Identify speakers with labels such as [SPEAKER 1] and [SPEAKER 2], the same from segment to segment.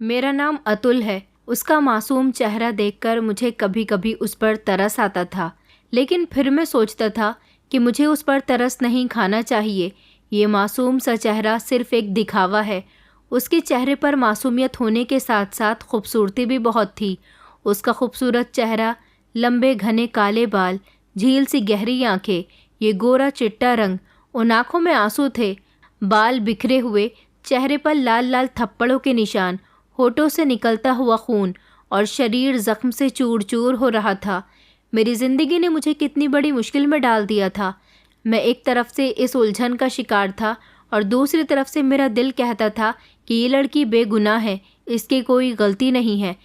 [SPEAKER 1] मेरा नाम अतुल है। उसका मासूम चेहरा देखकर मुझे कभी कभी उस पर तरस आता था, लेकिन फिर मैं सोचता था कि मुझे उस पर तरस नहीं खाना चाहिए। ये मासूम सा चेहरा सिर्फ एक दिखावा है। उसके चेहरे पर मासूमियत होने के साथ साथ खूबसूरती भी बहुत थी। उसका खूबसूरत चेहरा, लंबे घने काले बाल, झील सी गहरी आंखें, ये गोरा चिट्टा रंग, उन आंखों में आंसू थे, बाल बिखरे हुए, चेहरे पर लाल लाल थप्पड़ों के निशान, होठों से निकलता हुआ खून और शरीर जख्म से चूर चूर हो रहा था। मेरी ज़िंदगी ने मुझे कितनी बड़ी मुश्किल में डाल दिया था। मैं एक तरफ से इस उलझन का शिकार था और दूसरी तरफ से मेरा दिल कहता था कि ये लड़की बेगुनाह है, इसकी कोई गलती नहीं है।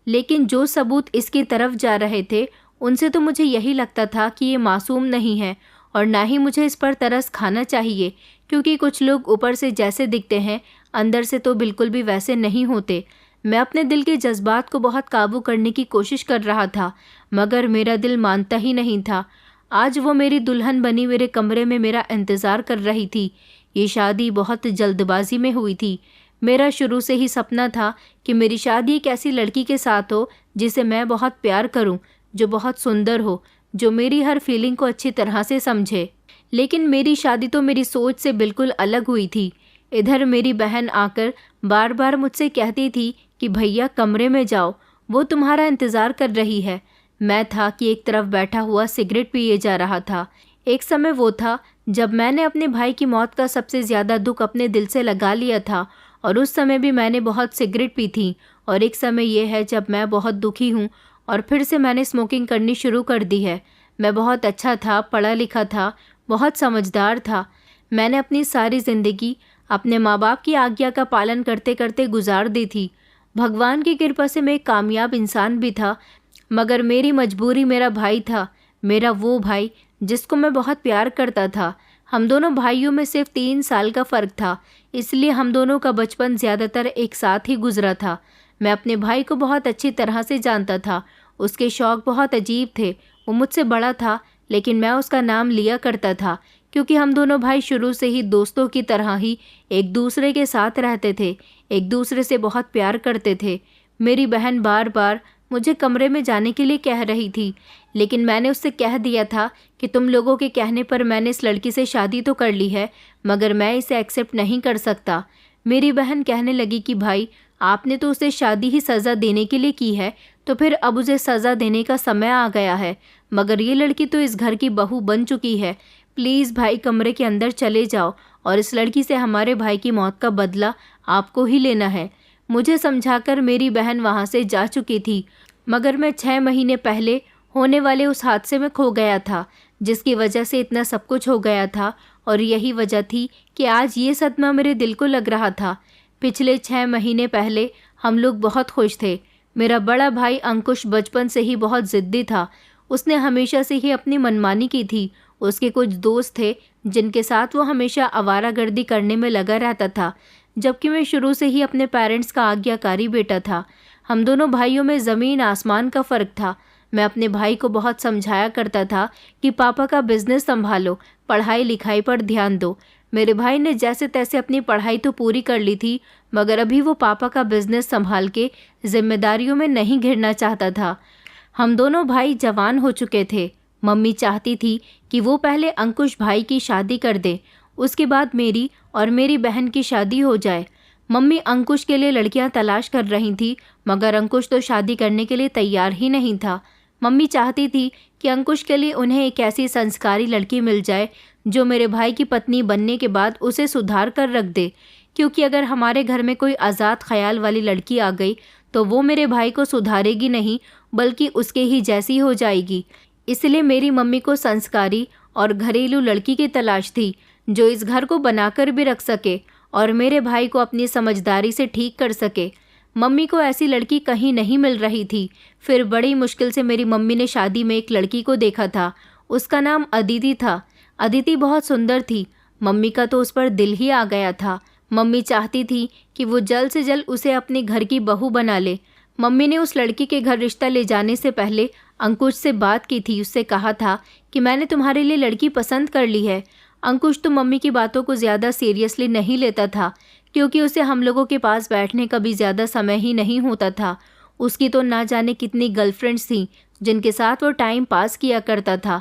[SPEAKER 1] लेकिन जो सबूत इसकी तरफ जा रहे थे उनसे तो मुझे यही लगता था कि ये मासूम नहीं है और ना ही मुझे इस पर तरस खाना चाहिए, क्योंकि कुछ लोग ऊपर से जैसे दिखते हैं अंदर से तो बिल्कुल भी वैसे नहीं होते। मैं अपने दिल के जज्बात को बहुत काबू करने की कोशिश कर रहा था, मगर मेरा दिल मानता ही नहीं था। आज वो मेरी दुल्हन बनी मेरे कमरे में मेरा इंतज़ार कर रही थी। ये शादी बहुत जल्दबाजी में हुई थी। मेरा शुरू से ही सपना था कि मेरी शादी एक ऐसी लड़की के साथ हो जिसे मैं बहुत प्यार करूं, जो बहुत सुंदर हो, जो मेरी हर फीलिंग को अच्छी तरह से समझे। लेकिन मेरी शादी तो मेरी सोच से बिल्कुल अलग हुई थी। इधर मेरी बहन आकर बार बार मुझसे कहती थी कि भैया कमरे में जाओ, वो तुम्हारा इंतज़ार कर रही है। मैं था कि एक तरफ बैठा हुआ सिगरेट पिए जा रहा था। एक समय वो था जब मैंने अपने भाई की मौत का सबसे ज़्यादा दुख अपने दिल से लगा लिया था, और उस समय भी मैंने बहुत सिगरेट पी थी। और एक समय ये है जब मैं बहुत दुखी हूँ और फिर से मैंने स्मोकिंग करनी शुरू कर दी है। मैं बहुत अच्छा था, पढ़ा लिखा था, बहुत समझदार था। मैंने अपनी सारी ज़िंदगी अपने माँ बाप की आज्ञा का पालन करते करते गुजार दी थी। भगवान की कृपा से मैं एक कामयाब इंसान भी था, मगर मेरी मजबूरी मेरा भाई था, मेरा वो भाई जिसको मैं बहुत प्यार करता था। हम दोनों भाइयों में सिर्फ 3 साल का फ़र्क था, इसलिए हम दोनों का बचपन ज़्यादातर एक साथ ही गुजरा था। मैं अपने भाई को बहुत अच्छी तरह से जानता था। उसके शौक़ बहुत अजीब थे। वो मुझसे बड़ा था, लेकिन मैं उसका नाम लिया करता था, क्योंकि हम दोनों भाई शुरू से ही दोस्तों की तरह ही एक दूसरे के साथ रहते थे, एक दूसरे से बहुत प्यार करते थे। मेरी बहन बार बार मुझे कमरे में जाने के लिए कह रही थी, लेकिन मैंने उससे कह दिया था कि तुम लोगों के कहने पर मैंने इस लड़की से शादी तो कर ली है, मगर मैं इसे एक्सेप्ट नहीं कर सकता। मेरी बहन कहने लगी कि भाई, आपने तो उसे शादी ही सज़ा देने के लिए की है, तो फिर अब उसे सज़ा देने का समय आ गया है। मगर ये लड़की तो इस घर की बहू बन चुकी है। प्लीज़ भाई, कमरे के अंदर चले जाओ और इस लड़की से हमारे भाई की मौत का बदला आपको ही लेना है। मुझे समझाकर मेरी बहन वहाँ से जा चुकी थी, मगर मैं 6 महीने पहले होने वाले उस हादसे में खो गया था, जिसकी वजह से इतना सब कुछ हो गया था। और यही वजह थी कि आज ये सदमा मेरे दिल को लग रहा था। पिछले 6 महीने पहले हम लोग बहुत खुश थे। मेरा बड़ा भाई अंकुश बचपन से ही बहुत ज़िद्दी था। उसने हमेशा से ही अपनी मनमानी की थी। उसके कुछ दोस्त थे जिनके साथ वो हमेशा आवारागर्दी करने में लगा रहता था, जबकि मैं शुरू से ही अपने पेरेंट्स का आज्ञाकारी बेटा था। हम दोनों भाइयों में ज़मीन आसमान का फ़र्क था। मैं अपने भाई को बहुत समझाया करता था कि पापा का बिजनेस संभालो, पढ़ाई लिखाई पर ध्यान दो। मेरे भाई ने जैसे तैसे अपनी पढ़ाई तो पूरी कर ली थी, मगर अभी वो पापा का बिजनेस संभाल के जिम्मेदारियों में नहीं घिरना चाहता था। हम दोनों भाई जवान हो चुके थे। मम्मी चाहती थी कि वो पहले अंकुश भाई की शादी कर दे, उसके बाद मेरी और मेरी बहन की शादी हो जाए। मम्मी अंकुश के लिए लड़कियां तलाश कर रही थी, मगर अंकुश तो शादी करने के लिए तैयार ही नहीं था। मम्मी चाहती थी कि अंकुश के लिए उन्हें एक ऐसी संस्कारी लड़की मिल जाए जो मेरे भाई की पत्नी बनने के बाद उसे सुधार कर रख दे, क्योंकि अगर हमारे घर में कोई आज़ाद ख्याल वाली लड़की आ गई तो वो मेरे भाई को सुधारेगी नहीं, बल्कि उसके ही जैसी हो जाएगी। इसलिए मेरी मम्मी को संस्कारी और घरेलू लड़की की तलाश थी, जो इस घर को बनाकर भी रख सके और मेरे भाई को अपनी समझदारी से ठीक कर सके। मम्मी को ऐसी लड़की कहीं नहीं मिल रही थी। फिर बड़ी मुश्किल से मेरी मम्मी ने शादी में एक लड़की को देखा था। उसका नाम अदिति था। अदिति बहुत सुंदर थी। मम्मी का तो उस पर दिल ही आ गया था। मम्मी चाहती थी कि वो जल्द से जल्द उसे अपने घर की बहू बना ले। मम्मी ने उस लड़की के घर रिश्ता ले जाने से पहले अंकुश से बात की थी। उससे कहा था कि मैंने तुम्हारे लिए लड़की पसंद कर ली है। अंकुश तो मम्मी की बातों को ज़्यादा सीरियसली नहीं लेता था, क्योंकि उसे हम लोगों के पास बैठने का भी ज़्यादा समय ही नहीं होता था। उसकी तो ना जाने कितनी गर्लफ्रेंड्स थीं जिनके साथ वो टाइम पास किया करता था।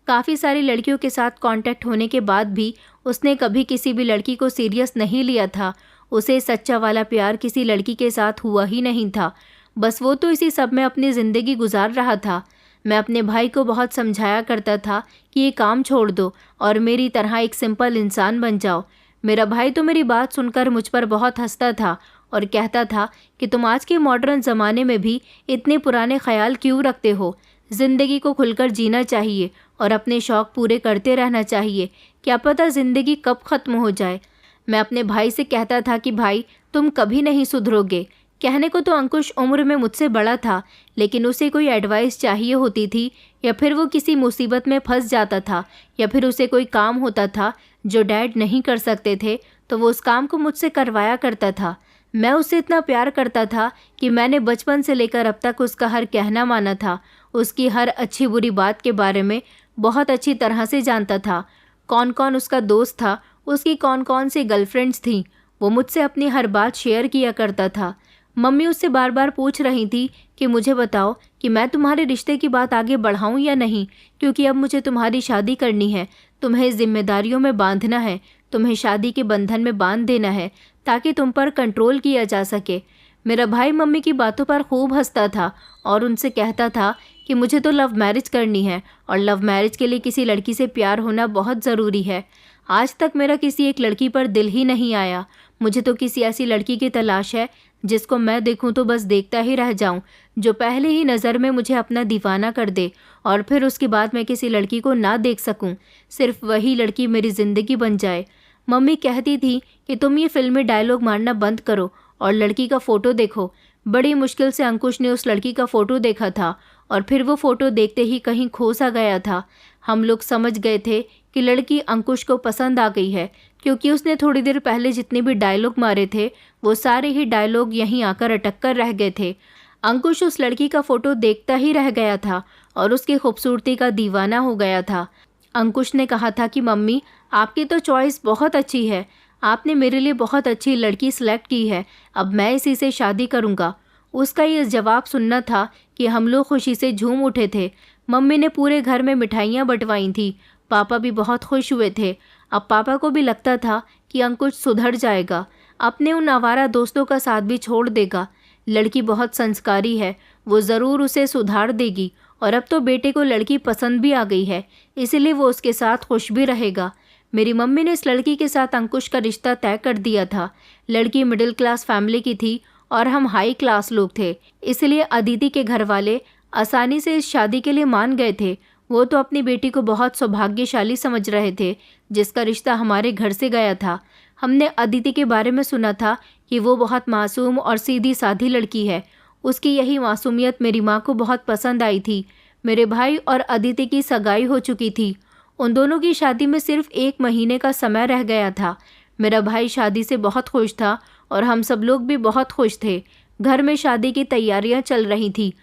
[SPEAKER 1] काफ़ी सारी लड़कियों के साथ कांटेक्ट होने के बाद भी उसने कभी किसी भी लड़की को सीरियस नहीं लिया था। उसे सच्चा वाला प्यार किसी लड़की के साथ हुआ ही नहीं था। बस वो तो इसी सब में अपनी ज़िंदगी गुजार रहा था। मैं अपने भाई को बहुत समझाया करता था कि ये काम छोड़ दो और मेरी तरह एक सिंपल इंसान बन जाओ। मेरा भाई तो मेरी बात सुनकर मुझ पर बहुत हंसता था और कहता था कि तुम आज के मॉडर्न ज़माने में भी इतने पुराने ख्याल क्यों रखते हो। ज़िंदगी को खुलकर जीना चाहिए और अपने शौक़ पूरे करते रहना चाहिए। क्या पता ज़िंदगी कब ख़त्म हो जाए। मैं अपने भाई से कहता था कि भाई तुम कभी नहीं सुधरोगे। कहने को तो अंकुश उम्र में मुझसे बड़ा था, लेकिन उसे कोई एडवाइस चाहिए होती थी या फिर वो किसी मुसीबत में फंस जाता था या फिर उसे कोई काम होता था जो डैड नहीं कर सकते थे, तो वो उस काम को मुझसे करवाया करता था। मैं उससे इतना प्यार करता था कि मैंने बचपन से लेकर अब तक उसका हर कहना माना था। उसकी हर अच्छी बुरी बात के बारे में बहुत अच्छी तरह से जानता था। कौन कौन उसका दोस्त था, उसकी कौन कौन सी गर्लफ्रेंड्स थीं, वो मुझसे अपनी हर बात शेयर किया करता था। मम्मी उससे बार बार पूछ रही थी कि मुझे बताओ कि मैं तुम्हारे रिश्ते की बात आगे बढ़ाऊं या नहीं, क्योंकि अब मुझे तुम्हारी शादी करनी है। तुम्हें जिम्मेदारियों में बांधना है, तुम्हें शादी के बंधन में बांध देना है ताकि तुम पर कंट्रोल किया जा सके। मेरा भाई मम्मी की बातों पर खूब हंसता था और उनसे कहता था कि मुझे तो लव मैरिज करनी है और लव मैरिज के लिए किसी लड़की से प्यार होना बहुत ज़रूरी है। आज तक मेरा किसी एक लड़की पर दिल ही नहीं आया। मुझे तो किसी ऐसी लड़की की तलाश है जिसको मैं देखूं तो बस देखता ही रह जाऊं, जो पहले ही नज़र में मुझे अपना दीवाना कर दे और फिर उसके बाद मैं किसी लड़की को ना देख सकूं। सिर्फ वही लड़की मेरी ज़िंदगी बन जाए। मम्मी कहती थी कि तुम ये फिल्मी डायलॉग मारना बंद करो और लड़की का फ़ोटो देखो। बड़ी मुश्किल से अंकुश ने उस लड़की का फ़ोटो देखा था और फिर वो फ़ोटो देखते ही कहीं खो सा गया था। हम लोग समझ गए थे कि लड़की अंकुश को पसंद आ गई है, क्योंकि उसने थोड़ी देर पहले जितने भी डायलॉग मारे थे वो सारे ही डायलॉग यहीं आकर अटक कर रह गए थे। अंकुश उस लड़की का फ़ोटो देखता ही रह गया था और उसकी खूबसूरती का दीवाना हो गया था। अंकुश ने कहा था कि मम्मी आपकी तो चॉइस बहुत अच्छी है, आपने मेरे लिए बहुत अच्छी लड़की सेलेक्ट की है, अब मैं इसी से शादी करूँगा। उसका ये जवाब सुनना था कि हम लोग खुशी से झूम उठे थे। मम्मी ने पूरे घर में मिठाइयाँ बंटवाई थी। पापा भी बहुत खुश हुए थे। अब पापा को भी लगता था कि अंकुश सुधर जाएगा, अपने उन आवारा दोस्तों का साथ भी छोड़ देगा। लड़की बहुत संस्कारी है, वो ज़रूर उसे सुधार देगी और अब तो बेटे को लड़की पसंद भी आ गई है, इसलिए वो उसके साथ खुश भी रहेगा। मेरी मम्मी ने इस लड़की के साथ अंकुश का रिश्ता तय कर दिया था। लड़की मिडिल क्लास फैमिली की थी और हम हाई क्लास लोग थे, इसलिए अदिति के घर वाले आसानी से इस शादी के लिए मान गए थे। वो तो अपनी बेटी को बहुत सौभाग्यशाली समझ रहे थे जिसका रिश्ता हमारे घर से गया था। हमने अदिति के बारे में सुना था कि वो बहुत मासूम और सीधी साधी लड़की है। उसकी यही मासूमियत मेरी माँ को बहुत पसंद आई थी। मेरे भाई और अदिति की सगाई हो चुकी थी। उन दोनों की शादी में सिर्फ 1 महीने का समय रह गया था। मेरा भाई शादी से बहुत खुश था और हम सब लोग भी बहुत खुश थे। घर में शादी की तैयारियां चल रही थी।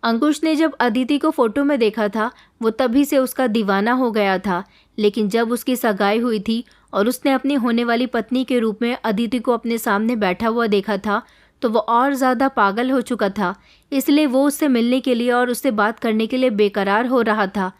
[SPEAKER 1] अंकुश ने जब अदिति को फ़ोटो में देखा था वो तभी से उसका दीवाना हो गया था, लेकिन जब उसकी सगाई हुई थी और उसने अपनी होने वाली पत्नी के रूप में अदिति को अपने सामने बैठा हुआ देखा था तो वो और ज़्यादा पागल हो चुका था। इसलिए वो उससे मिलने के लिए और उससे बात करने के लिए बेकरार हो रहा था।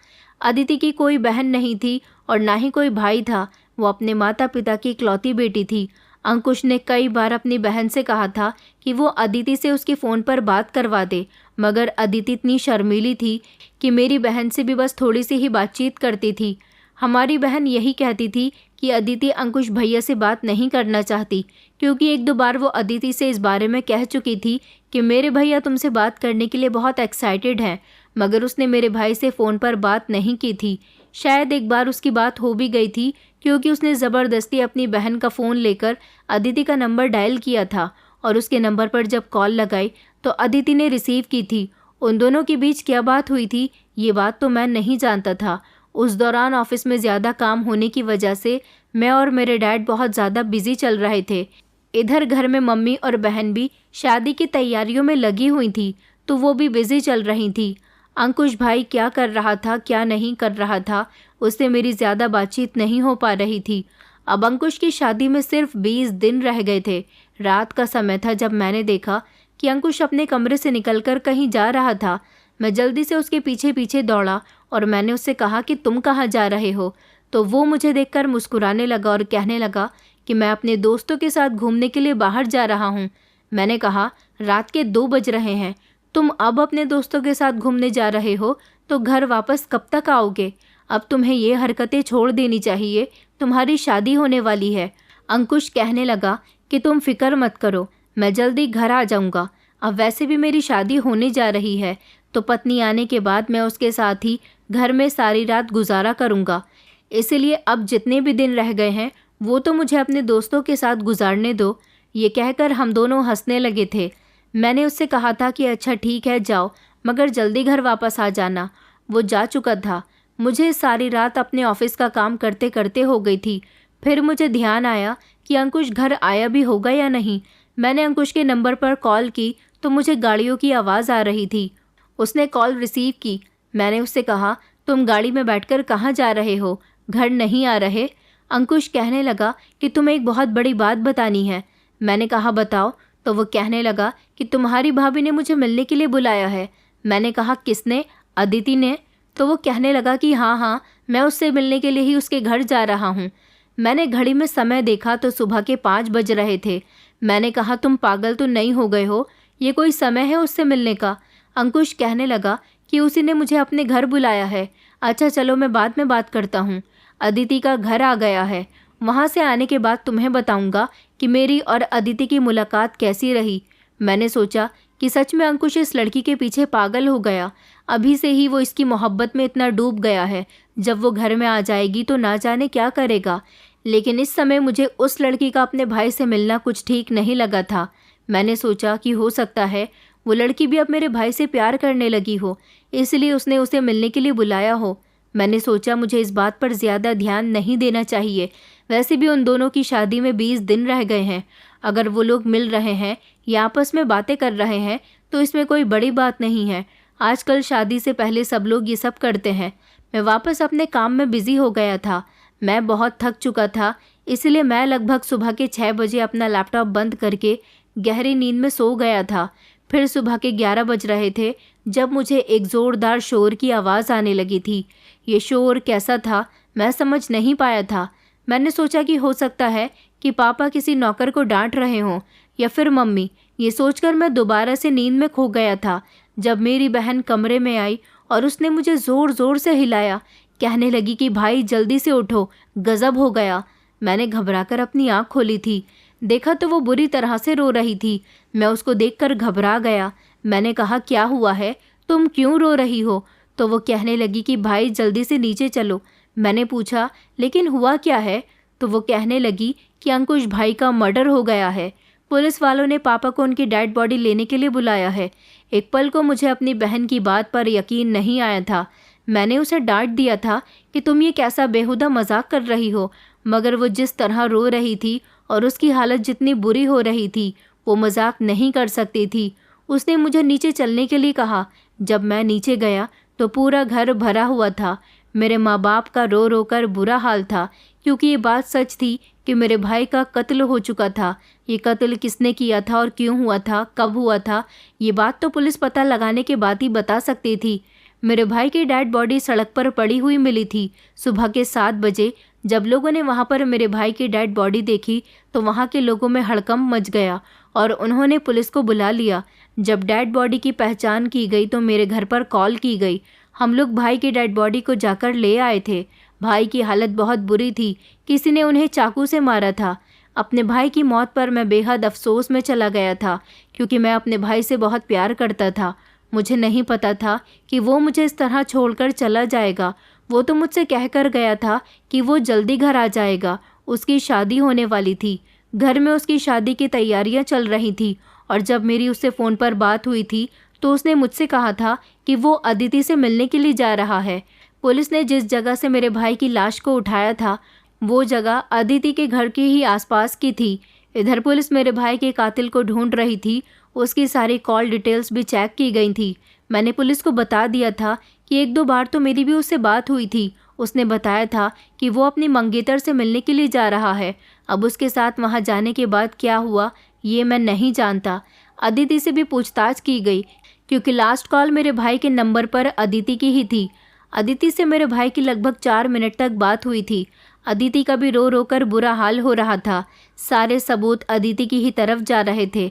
[SPEAKER 1] अदिति की कोई बहन नहीं थी और ना ही कोई भाई था। वो अपने माता पिता की इकलौती बेटी थी। अंकुश ने कई बार अपनी बहन से कहा था कि वो अदिति से उसके फ़ोन पर बात करवा दे, मगर अदिति इतनी शर्मीली थी कि मेरी बहन से भी बस थोड़ी सी ही बातचीत करती थी। हमारी बहन यही कहती थी कि अदिति अंकुश भैया से बात नहीं करना चाहती, क्योंकि 1-2 बार वो अदिति से इस बारे में कह चुकी थी कि मेरे भैया तुमसे बात करने के लिए बहुत एक्साइटेड हैं, मगर उसने मेरे भाई से फ़ोन पर बात नहीं की थी। शायद एक बार उसकी बात हो भी गई थी, क्योंकि उसने ज़बरदस्ती अपनी बहन का फ़ोन लेकर अदिति का नंबर डायल किया था और उसके नंबर पर जब कॉल लगाई तो अदिति ने रिसीव की थी। उन दोनों के बीच क्या बात हुई थी ये बात तो मैं नहीं जानता था। उस दौरान ऑफिस में ज़्यादा काम होने की वजह से मैं और मेरे डैड बहुत ज़्यादा बिजी चल रहे थे। इधर घर में मम्मी और बहन भी शादी की तैयारियों में लगी हुई थी, तो वो भी बिजी चल रही थी। अंकुश भाई क्या कर रहा था क्या नहीं कर रहा था उससे मेरी ज़्यादा बातचीत नहीं हो पा रही थी। अब अंकुश की शादी में सिर्फ 20 दिन रह गए थे। रात का समय था जब मैंने देखा कि अंकुश अपने कमरे से निकलकर कहीं जा रहा था। मैं जल्दी से उसके पीछे पीछे दौड़ा और मैंने उससे कहा कि तुम कहाँ जा रहे हो? तो वो मुझे देखकर मुस्कुराने लगा और कहने लगा कि मैं अपने दोस्तों के साथ घूमने के लिए बाहर जा रहा हूँ। मैंने कहा, रात के 2 बज रहे हैं, तुम अब अपने दोस्तों के साथ घूमने जा रहे हो तो घर वापस कब तक आओगे? अब तुम्हें ये हरकतें छोड़ देनी चाहिए, तुम्हारी शादी होने वाली है। अंकुश कहने लगा कि तुम फिक्र मत करो, मैं जल्दी घर आ जाऊंगा। अब वैसे भी मेरी शादी होने जा रही है तो पत्नी आने के बाद मैं उसके साथ ही घर में सारी रात गुजारा करूंगा। इसलिए अब जितने भी दिन रह गए हैं वो तो मुझे अपने दोस्तों के साथ गुजारने दो। ये कहकर हम दोनों हंसने लगे थे। मैंने उससे कहा था कि अच्छा ठीक है जाओ, मगर जल्दी घर वापस आ जाना। वो जा चुका था। मुझे सारी रात अपने ऑफिस का काम करते करते हो गई थी। फिर मुझे ध्यान आया कि अंकुश घर आया भी होगा या नहीं। मैंने अंकुश के नंबर पर कॉल की तो मुझे गाड़ियों की आवाज़ आ रही थी। उसने कॉल रिसीव की। मैंने उससे कहा, तुम गाड़ी में बैठकर कहाँ जा रहे हो? घर नहीं आ रहे? अंकुश कहने लगा कि तुम्हें एक बहुत बड़ी बात बतानी है। मैंने कहा, बताओ। तो वो कहने लगा कि तुम्हारी भाभी ने मुझे मिलने के लिए बुलाया है। मैंने कहा, किसने? अदिति ने। तो वो कहने लगा कि हाँ, मैं उससे मिलने के लिए ही उसके घर जा रहा हूँ। मैंने घड़ी में समय देखा तो सुबह के 5 बज रहे थे। मैंने कहा, तुम पागल तो नहीं हो गए हो? ये कोई समय है उससे मिलने का? अंकुश कहने लगा कि उसी ने मुझे अपने घर बुलाया है। अच्छा चलो, मैं बाद में बात करता हूँ। अदिति का घर आ गया है। वहाँ से आने के बाद तुम्हें बताऊँगा कि मेरी और अदिति की मुलाकात कैसी रही। मैंने सोचा कि सच में अंकुश इस लड़की के पीछे पागल हो गया। अभी से ही वो इसकी मोहब्बत में इतना डूब गया है। जब वो घर में आ जाएगी तो ना जाने क्या करेगा। लेकिन इस समय मुझे उस लड़की का अपने भाई से मिलना कुछ ठीक नहीं लगा था। मैंने सोचा कि हो सकता है वो लड़की भी अब मेरे भाई से प्यार करने लगी हो, इसलिए उसने उसे मिलने के लिए बुलाया हो। मैंने सोचा मुझे इस बात पर ज़्यादा ध्यान नहीं देना चाहिए। वैसे भी उन दोनों की शादी में 20 दिन रह गए हैं। अगर वो लोग मिल रहे हैं या आपस में बातें कर रहे हैं तो इसमें कोई बड़ी बात नहीं है। आजकल शादी से पहले सब लोग ये सब करते हैं। मैं वापस अपने काम में बिजी हो गया था। मैं बहुत थक चुका था, इसलिए मैं लगभग सुबह के 6 बजे अपना लैपटॉप बंद करके गहरी नींद में सो गया था। फिर सुबह के 11 बज रहे थे जब मुझे एक ज़ोरदार शोर की आवाज़ आने लगी थी। ये शोर कैसा था मैं समझ नहीं पाया था। मैंने सोचा कि हो सकता है कि पापा किसी नौकर को डांट रहे हों या फिर मम्मी। ये सोचकर मैं दोबारा से नींद में खो गया था जब मेरी बहन कमरे में आई और उसने मुझे ज़ोर ज़ोर से हिलाया। कहने लगी कि भाई जल्दी से उठो, गज़ब हो गया। मैंने घबराकर अपनी आँख खोली थी। देखा तो वो बुरी तरह से रो रही थी। मैं उसको देखकर घबरा गया। मैंने कहा, क्या हुआ है, तुम क्यों रो रही हो? तो वो कहने लगी कि भाई जल्दी से नीचे चलो। मैंने पूछा, लेकिन हुआ क्या है? तो वो कहने लगी कि अंकुश भाई का मर्डर हो गया है। पुलिस वालों ने पापा को उनकी डेड बॉडी लेने के लिए बुलाया है। एक पल को मुझे अपनी बहन की बात पर यकीन नहीं आया था। मैंने उसे डांट दिया था कि तुम ये कैसा बेहुदा मजाक कर रही हो, मगर वो जिस तरह रो रही थी और उसकी हालत जितनी बुरी हो रही थी वो मजाक नहीं कर सकती थी। उसने मुझे नीचे चलने के लिए कहा। जब मैं नीचे गया तो पूरा घर भरा हुआ था। मेरे माँ बाप का रो रो कर बुरा हाल था, क्योंकि ये बात सच थी कि मेरे भाई का कत्ल हो चुका था। ये कत्ल किसने किया था और क्यों हुआ था, कब हुआ था, ये बात तो पुलिस पता लगाने के बाद ही बता सकती थी। मेरे भाई की डेड बॉडी सड़क पर पड़ी हुई मिली थी सुबह के 7 बजे। जब लोगों ने वहां पर मेरे भाई की डेड बॉडी देखी तो वहां के लोगों में हड़कंप मच गया और उन्होंने पुलिस को बुला लिया। जब डेड बॉडी की पहचान की गई तो मेरे घर पर कॉल की गई। हम लोग भाई की डेड बॉडी को जाकर ले आए थे। भाई की हालत बहुत बुरी थी, किसी ने उन्हें चाकू से मारा था। अपने भाई की मौत पर मैं बेहद अफसोस में चला गया था, क्योंकि मैं अपने भाई से बहुत प्यार करता था। मुझे नहीं पता था कि वो मुझे इस तरह छोड़कर चला जाएगा। वो तो मुझसे कहकर गया था कि वो जल्दी घर आ जाएगा। उसकी शादी होने वाली थी। घर में उसकी शादी की तैयारियां चल रही थी और जब मेरी उससे फ़ोन पर बात हुई थी तो उसने मुझसे कहा था कि वो अदिति से मिलने के लिए जा रहा है। पुलिस ने जिस जगह से मेरे भाई की लाश को उठाया था वो जगह अदिति के घर के ही आसपास की थी। इधर पुलिस मेरे भाई के कातिल को ढूंढ रही थी। उसकी सारी कॉल डिटेल्स भी चेक की गई थी। मैंने पुलिस को बता दिया था कि 1-2 बार तो मेरी भी उससे बात हुई थी। उसने बताया था कि वो अपनी मंगेतर से मिलने के लिए जा रहा है। अब उसके साथ वहाँ जाने के बाद क्या हुआ ये मैं नहीं जानता। अदिति से भी पूछताछ की गई क्योंकि लास्ट कॉल मेरे भाई के नंबर पर अदिति की ही थी। अदिति से मेरे भाई की लगभग 4 मिनट तक बात हुई थी। अदिति का भी रो रो कर बुरा हाल हो रहा था। सारे सबूत अदिति की ही तरफ जा रहे थे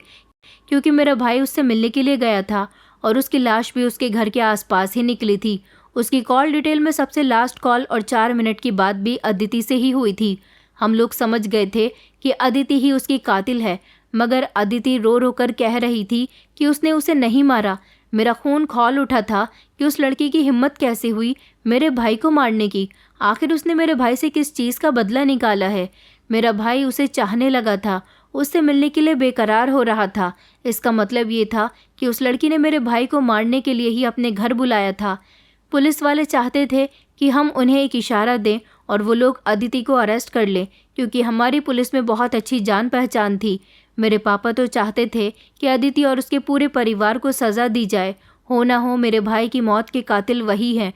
[SPEAKER 1] क्योंकि मेरा भाई उससे मिलने के लिए गया था और उसकी लाश भी उसके घर के आसपास ही निकली थी। उसकी कॉल डिटेल में सबसे लास्ट कॉल और 4 मिनट की बात भी अदिति से ही हुई थी। हम लोग समझ गए थे कि अदिति ही उसकी कातिल है, मगर अदिति रो रो कर कह रही थी कि उसने उसे नहीं मारा। मेरा खून खौल उठा था कि उस लड़की की हिम्मत कैसे हुई मेरे भाई को मारने की। आखिर उसने मेरे भाई से किस चीज़ का बदला निकाला है? मेरा भाई उसे चाहने लगा था, उससे मिलने के लिए बेकरार हो रहा था। इसका मतलब ये था कि उस लड़की ने मेरे भाई को मारने के लिए ही अपने घर बुलाया था। पुलिस वाले चाहते थे कि हम उन्हें एक इशारा दें और वो लोग अदिति को अरेस्ट कर लें क्योंकि हमारी पुलिस में बहुत अच्छी जान पहचान थी। मेरे पापा तो चाहते थे कि अदिति और उसके पूरे परिवार को सज़ा दी जाए। हो ना हो मेरे भाई की मौत के कातिल वही हैं,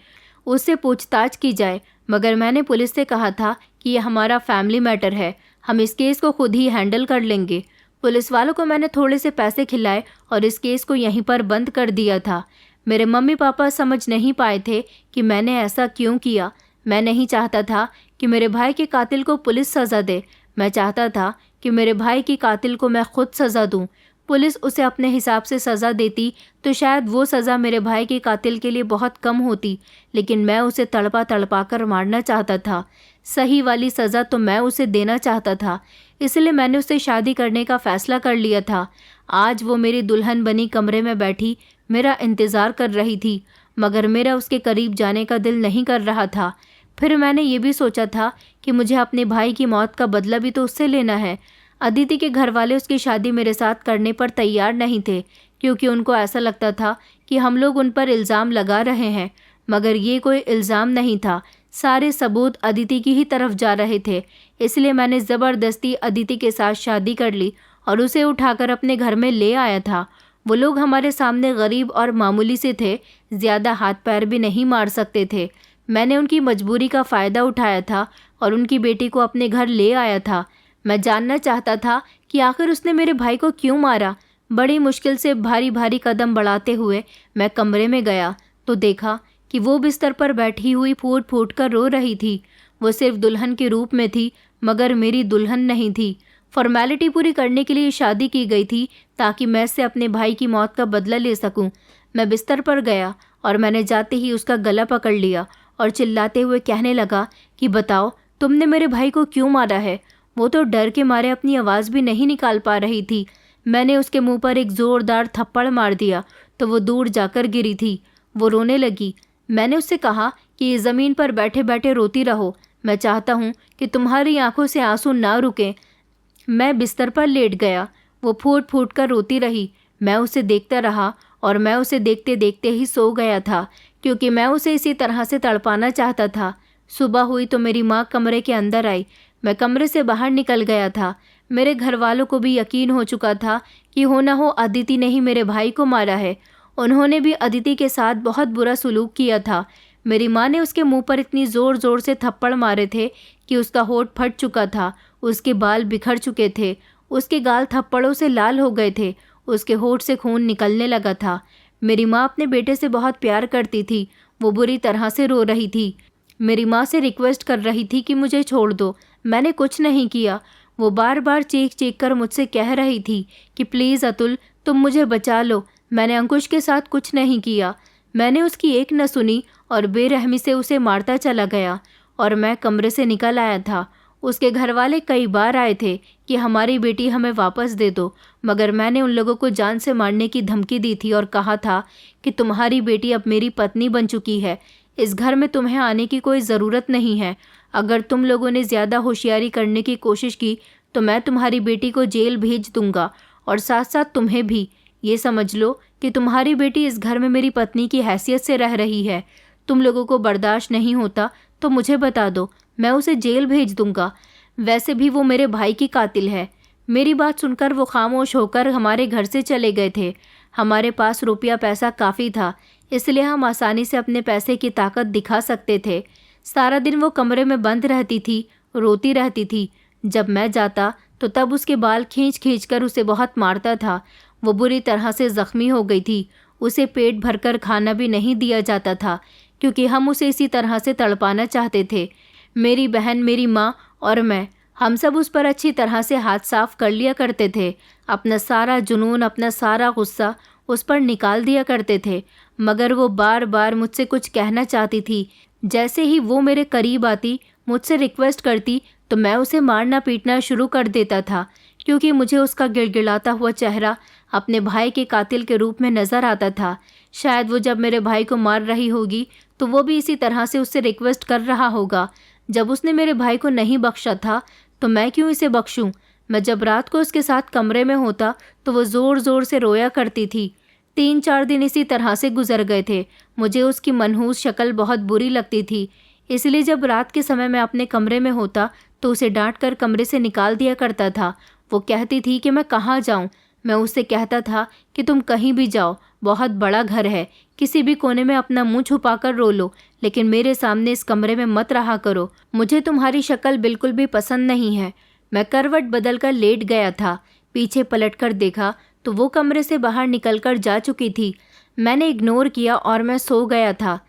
[SPEAKER 1] उससे पूछताछ की जाए। मगर मैंने पुलिस से कहा था कि यह हमारा फैमिली मैटर है, हम इस केस को खुद ही हैंडल कर लेंगे। पुलिस वालों को मैंने थोड़े से पैसे खिलाए और इस केस को यहीं पर बंद कर दिया था। मेरे मम्मी पापा समझ नहीं पाए थे कि मैंने ऐसा क्यों किया। मैं नहीं चाहता था कि मेरे भाई के कातिल को पुलिस सज़ा दे। मैं चाहता था कि मेरे भाई की कातिल को मैं खुद सज़ा दूं। पुलिस उसे अपने हिसाब से सज़ा देती तो शायद वो सज़ा मेरे भाई के कातिल के लिए बहुत कम होती, लेकिन मैं उसे तड़पा तड़पा कर मारना चाहता था। सही वाली सज़ा तो मैं उसे देना चाहता था, इसलिए मैंने उससे शादी करने का फ़ैसला कर लिया था। आज वो मेरी दुल्हन बनी कमरे में बैठी मेरा इंतज़ार कर रही थी, मगर मेरा उसके करीब जाने का दिल नहीं कर रहा था। फिर मैंने ये भी सोचा था कि मुझे अपने भाई की मौत का बदला भी तो उससे लेना है। अदिति के घर वाले उसकी शादी मेरे साथ करने पर तैयार नहीं थे क्योंकि उनको ऐसा लगता था कि हम लोग उन पर इल्ज़ाम लगा रहे हैं, मगर ये कोई इल्ज़ाम नहीं था। सारे सबूत अदिति की ही तरफ जा रहे थे। इसलिए मैंने ज़बरदस्ती अदिति के साथ शादी कर ली और उसे उठाकर अपने घर में ले आया था। वो लोग हमारे सामने गरीब और मामूली से थे, ज़्यादा हाथ पैर भी नहीं मार सकते थे। मैंने उनकी मजबूरी का फ़ायदा उठाया था और उनकी बेटी को अपने घर ले आया था। मैं जानना चाहता था कि आखिर उसने मेरे भाई को क्यों मारा। बड़ी मुश्किल से भारी भारी कदम बढ़ाते हुए मैं कमरे में गया तो देखा कि वो बिस्तर पर बैठी हुई फूट फूट कर रो रही थी। वो सिर्फ दुल्हन के रूप में थी, मगर मेरी दुल्हन नहीं थी। फॉर्मेलिटी पूरी करने के लिए शादी की गई थी ताकि मैं इससे अपने भाई की मौत का बदला ले सकूं। मैं बिस्तर पर गया और मैंने जाते ही उसका गला पकड़ लिया और चिल्लाते हुए कहने लगा कि बताओ तुमने मेरे भाई को क्यों मारा है। वो तो डर के मारे अपनी आवाज़ भी नहीं निकाल पा रही थी। मैंने उसके मुंह पर एक ज़ोरदार थप्पड़ मार दिया तो वो दूर जाकर गिरी थी। वो रोने लगी। मैंने उससे कहा कि ज़मीन पर बैठे बैठे रोती रहो, मैं चाहता हूँ कि तुम्हारी आंखों से आंसू ना रुकें। मैं बिस्तर पर लेट गया। वो फूट फूट कर रोती रही। मैं उसे देखता रहा और मैं उसे देखते देखते ही सो गया था क्योंकि मैं उसे इसी तरह से तड़पाना चाहता था। सुबह हुई तो मेरी माँ कमरे के अंदर आई। मैं कमरे से बाहर निकल गया था। मेरे घर वालों को भी यकीन हो चुका था कि हो ना हो अदिति ने ही मेरे भाई को मारा है। उन्होंने भी अदिति के साथ बहुत बुरा सलूक किया था। मेरी माँ ने उसके मुंह पर इतनी ज़ोर ज़ोर से थप्पड़ मारे थे कि उसका होठ फट चुका था, उसके बाल बिखर चुके थे, उसके गाल थप्पड़ों से लाल हो गए थे, उसके होठ से खून निकलने लगा था। मेरी माँ अपने बेटे से बहुत प्यार करती थी। वो बुरी तरह से रो रही थी। मेरी माँ से रिक्वेस्ट कर रही थी कि मुझे छोड़ दो। मैंने कुछ नहीं किया। वो बार बार चीख चीख कर मुझसे कह रही थी कि प्लीज़ अतुल तुम मुझे बचा लो। मैंने अंकुश के साथ कुछ नहीं किया। मैंने उसकी एक न सुनी और बेरहमी से उसे मारता चला गया और मैं कमरे से निकल आया था। उसके घर वाले कई बार आए थे कि हमारी बेटी हमें वापस दे दो, मगर मैंने उन लोगों को जान से मारने की धमकी दी थी और कहा था कि तुम्हारी बेटी अब मेरी पत्नी बन चुकी है, इस घर में तुम्हें आने की कोई ज़रूरत नहीं है। अगर तुम लोगों ने ज़्यादा होशियारी करने की कोशिश की तो मैं तुम्हारी बेटी को जेल भेज दूंगा और साथ साथ तुम्हें भी। ये समझ लो कि तुम्हारी बेटी इस घर में मेरी पत्नी की हैसियत से रह रही है। तुम लोगों को बर्दाश्त नहीं होता तो मुझे बता दो, मैं उसे जेल भेज दूंगा। वैसे भी वो मेरे भाई की कातिल है। मेरी बात सुनकर वो खामोश होकर हमारे घर से चले गए थे। हमारे पास रुपया पैसा काफ़ी था, इसलिए हम आसानी से अपने पैसे की ताकत दिखा सकते थे। सारा दिन वो कमरे में बंद रहती थी, रोती रहती थी। जब मैं जाता तो तब उसके बाल खींच खींच कर उसे बहुत मारता था। वो बुरी तरह से ज़ख्मी हो गई थी। उसे पेट भरकर खाना भी नहीं दिया जाता था, क्योंकि हम उसे इसी तरह से तड़पाना चाहते थे। मेरी बहन, मेरी माँ और मैं, हम सब उस पर अच्छी तरह से हाथ साफ कर लिया करते थे। अपना सारा जुनून, अपना सारा गुस्सा उस पर निकाल दिया करते थे। मगर वो बार बार मुझसे कुछ कहना चाहती थी। जैसे ही वो मेरे करीब आती, मुझसे रिक्वेस्ट करती, तो मैं उसे मारना पीटना शुरू कर देता था, क्योंकि मुझे उसका गिड़गिड़ाता हुआ चेहरा अपने भाई के कातिल के रूप में नज़र आता था। शायद वो जब मेरे भाई को मार रही होगी तो वो भी इसी तरह से उससे रिक्वेस्ट कर रहा होगा। जब उसने मेरे भाई को नहीं बख्शा था तो मैं क्यों इसे बख्शूं? मैं जब रात को उसके साथ कमरे में होता तो वो ज़ोर ज़ोर से रोया करती थी। 3-4 दिन इसी तरह से गुजर गए थे। मुझे उसकी मनहूस शक्ल बहुत बुरी लगती थी, इसलिए जब रात के समय मैं अपने कमरे में होता तो उसे डांट कर कमरे से निकाल दिया करता था। वो कहती थी कि मैं कहाँ जाऊँ। मैं उससे कहता था कि तुम कहीं भी जाओ, बहुत बड़ा घर है, किसी भी कोने में अपना मुंह छुपाकर रो लो, लेकिन मेरे सामने इस कमरे में मत रहा करो। मुझे तुम्हारी शक्ल बिल्कुल भी पसंद नहीं है। मैं करवट बदल कर लेट गया था। पीछे पलटकर देखा तो वो कमरे से बाहर निकलकर जा चुकी थी। मैंने इग्नोर किया और मैं सो गया था।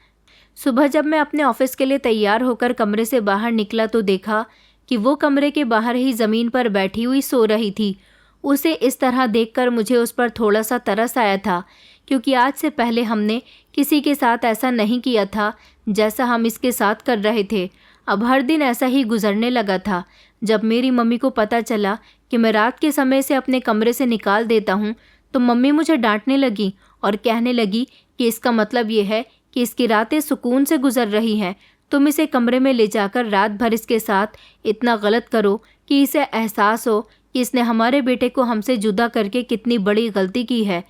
[SPEAKER 1] सुबह जब मैं अपने ऑफिस के लिए तैयार होकर कमरे से बाहर निकला तो देखा कि वो कमरे के बाहर ही ज़मीन पर बैठी हुई सो रही थी। उसे इस तरह देखकर मुझे उस पर थोड़ा सा तरस आया था, क्योंकि आज से पहले हमने किसी के साथ ऐसा नहीं किया था जैसा हम इसके साथ कर रहे थे। अब हर दिन ऐसा ही गुजरने लगा था। जब मेरी मम्मी को पता चला कि मैं रात के समय से अपने कमरे से निकाल देता हूँ, तो मम्मी मुझे डांटने लगी और कहने लगी कि इसका मतलब ये है कि इसकी रातें सुकून से गुजर रही हैं। तुम इसे कमरे में ले जाकर रात भर इसके साथ इतना गलत करो कि इसे एहसास हो कि इसने हमारे बेटे को हमसे जुदा करके कितनी बड़ी गलती की है।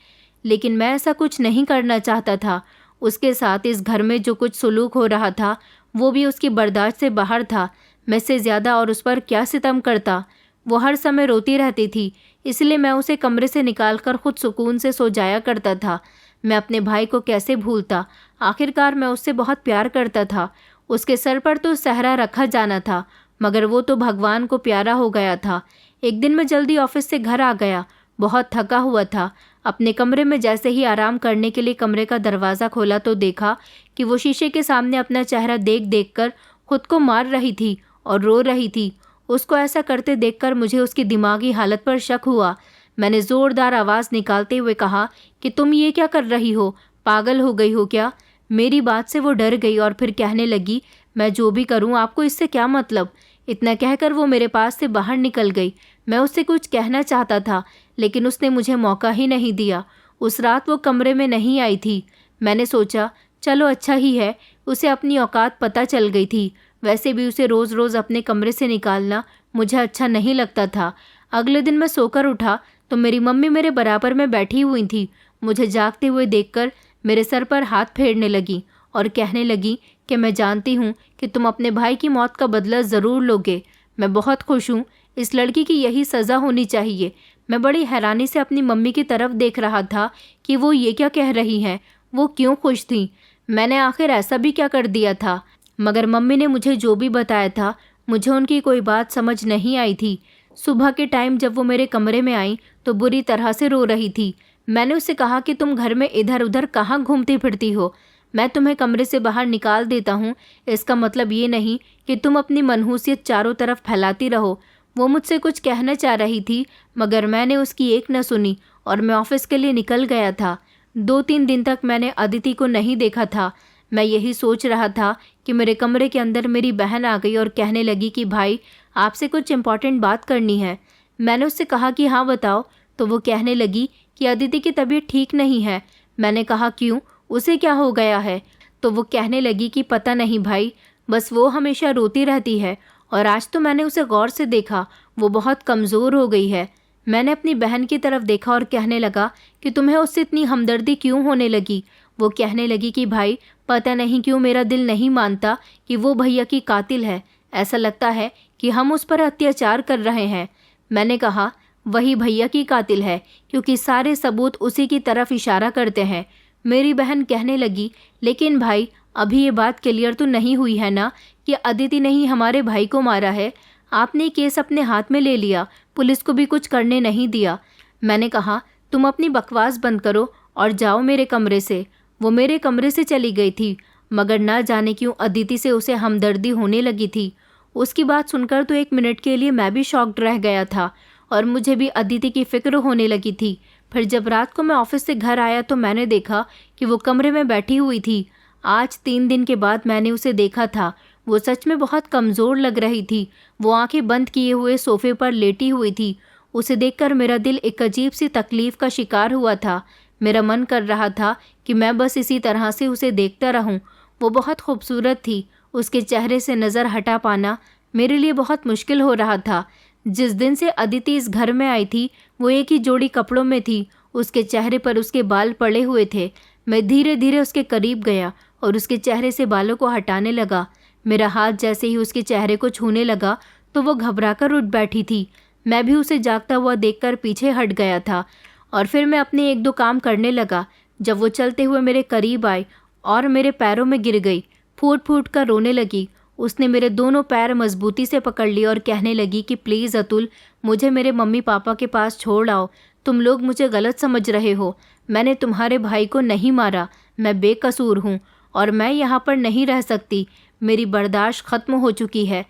[SPEAKER 1] लेकिन मैं ऐसा कुछ नहीं करना चाहता था। उसके साथ इस घर में जो कुछ सुलूक हो रहा था वो भी उसकी बर्दाश्त से बाहर था। मैं से ज़्यादा और उस पर क्या सितम करता। वो हर समय रोती रहती थी, इसलिए मैं उसे कमरे से निकालकर खुद सुकून से सो जाया करता था। मैं अपने भाई को कैसे भूलता। आखिरकार मैं उससे बहुत प्यार करता था। उसके सर पर तो सहरा रखा जाना था, मगर वो तो भगवान को प्यारा हो गया था। एक दिन मैं जल्दी ऑफिस से घर आ गया, बहुत थका हुआ था। अपने कमरे में जैसे ही आराम करने के लिए कमरे का दरवाज़ा खोला तो देखा कि वो शीशे के सामने अपना चेहरा देख देख कर खुद को मार रही थी और रो रही थी। उसको ऐसा करते देखकर मुझे उसकी दिमागी हालत पर शक हुआ। मैंने ज़ोरदार आवाज़ निकालते हुए कहा कि तुम ये क्या कर रही हो, पागल हो गई हो क्या? मेरी बात से वो डर गई और फिर कहने लगी, मैं जो भी करूं आपको इससे क्या मतलब? इतना कहकर वो मेरे पास से बाहर निकल गई। मैं उससे कुछ कहना चाहता था, लेकिन उसने मुझे मौका ही नहीं दिया। उस रात वो कमरे में नहीं आई थी। मैंने सोचा चलो अच्छा ही है, उसे अपनी औकात पता चल गई थी। वैसे भी उसे रोज़ रोज़ अपने कमरे से निकालना मुझे अच्छा नहीं लगता था। अगले दिन मैं सोकर उठा तो मेरी मम्मी मेरे बराबर में बैठी हुई थी। मुझे जागते हुए देखकर मेरे सर पर हाथ फेरने लगी और कहने लगी कि मैं जानती हूँ कि तुम अपने भाई की मौत का बदला ज़रूर लोगे। मैं बहुत खुश हूँ, इस लड़की की यही सज़ा होनी चाहिए। मैं बड़ी हैरानी से अपनी मम्मी की तरफ देख रहा था कि वो ये क्या कह रही हैं, वो क्यों खुश थी। मैंने आखिर ऐसा भी क्या कर दिया था? मगर मम्मी ने मुझे जो भी बताया था, मुझे उनकी कोई बात समझ नहीं आई थी। सुबह के टाइम जब वो मेरे कमरे में आई तो बुरी तरह से रो रही थी। मैंने उससे कहा कि तुम घर में इधर उधर कहाँ घूमती फिरती हो? मैं तुम्हें कमरे से बाहर निकाल देता हूँ, इसका मतलब ये नहीं कि तुम अपनी मनहूसियत चारों तरफ फैलाती रहो। वो मुझसे कुछ कहना चाह रही थी, मगर मैंने उसकी एक न सुनी और मैं ऑफिस के लिए निकल गया था। 2-3 दिन तक मैंने अदिति को नहीं देखा था। मैं यही सोच रहा था कि मेरे कमरे के अंदर मेरी बहन आ गई और कहने लगी कि भाई आपसे कुछ इम्पॉर्टेंट बात करनी है। मैंने उससे कहा कि हाँ बताओ, तो वो कहने लगी कि अदिति की तबीयत ठीक नहीं है। मैंने कहा क्यों, उसे क्या हो गया है? तो वो कहने लगी कि पता नहीं भाई, बस वो हमेशा रोती रहती है और आज तो मैंने उसे गौर से देखा, वो बहुत कमज़ोर हो गई है। मैंने अपनी बहन की तरफ देखा और कहने लगा कि तुम्हें उससे इतनी हमदर्दी क्यों होने लगी? वो कहने लगी कि भाई पता नहीं क्यों मेरा दिल नहीं मानता कि वो भैया की कातिल है। ऐसा लगता है कि हम उस पर अत्याचार कर रहे हैं। मैंने कहा वही भैया की कातिल है, क्योंकि सारे सबूत उसी की तरफ इशारा करते हैं। मेरी बहन कहने लगी लेकिन भाई अभी ये बात क्लियर तो नहीं हुई है ना कि अदिति ने ही हमारे भाई को मारा है? आपने केस अपने हाथ में ले लिया, पुलिस को भी कुछ करने नहीं दिया। मैंने कहा, तुम अपनी बकवास बंद करो और जाओ मेरे कमरे से। वो मेरे कमरे से चली गई थी, मगर ना जाने क्यों अदिति से उसे हमदर्दी होने लगी थी। उसकी बात सुनकर तो 1 मिनट के लिए मैं भी शॉक्ड रह गया था और मुझे भी अदिति की फिक्र होने लगी थी। फिर जब रात को मैं ऑफिस से घर आया तो मैंने देखा कि वो कमरे में बैठी हुई थी। आज 3 दिन के बाद मैंने उसे देखा था। वो सच में बहुत कमज़ोर लग रही थी। वो आंखें बंद किए हुए सोफे पर लेटी हुई थी। उसे देखकर मेरा दिल एक अजीब सी तकलीफ़ का शिकार हुआ था। मेरा मन कर रहा था कि मैं बस इसी तरह से उसे देखता रहूं। वो बहुत खूबसूरत थी। उसके चेहरे से नज़र हटा पाना मेरे लिए बहुत मुश्किल हो रहा था। जिस दिन से अदिति इस घर में आई थी वो एक ही जोड़ी कपड़ों में थी। उसके चेहरे पर उसके बाल पड़े हुए थे। मैं धीरे धीरे उसके करीब गया और उसके चेहरे से बालों को हटाने लगा। मेरा हाथ जैसे ही उसके चेहरे को छूने लगा तो वो घबराकर उठ बैठी थी। मैं भी उसे जागता हुआ देखकर पीछे हट गया था और फिर मैं अपने 1-2 काम करने लगा। जब वो चलते हुए मेरे करीब आई और मेरे पैरों में गिर गई, फूट फूट कर रोने लगी। उसने मेरे दोनों पैर मजबूती से पकड़ लिए और कहने लगी कि प्लीज़ अतुल, मुझे मेरे मम्मी पापा के पास छोड़ आओ। तुम लोग मुझे गलत समझ रहे हो। मैंने तुम्हारे भाई को नहीं मारा। मैं बेकसूर हूँ और मैं यहाँ पर नहीं रह सकती। मेरी बर्दाश्त ख़त्म हो चुकी है।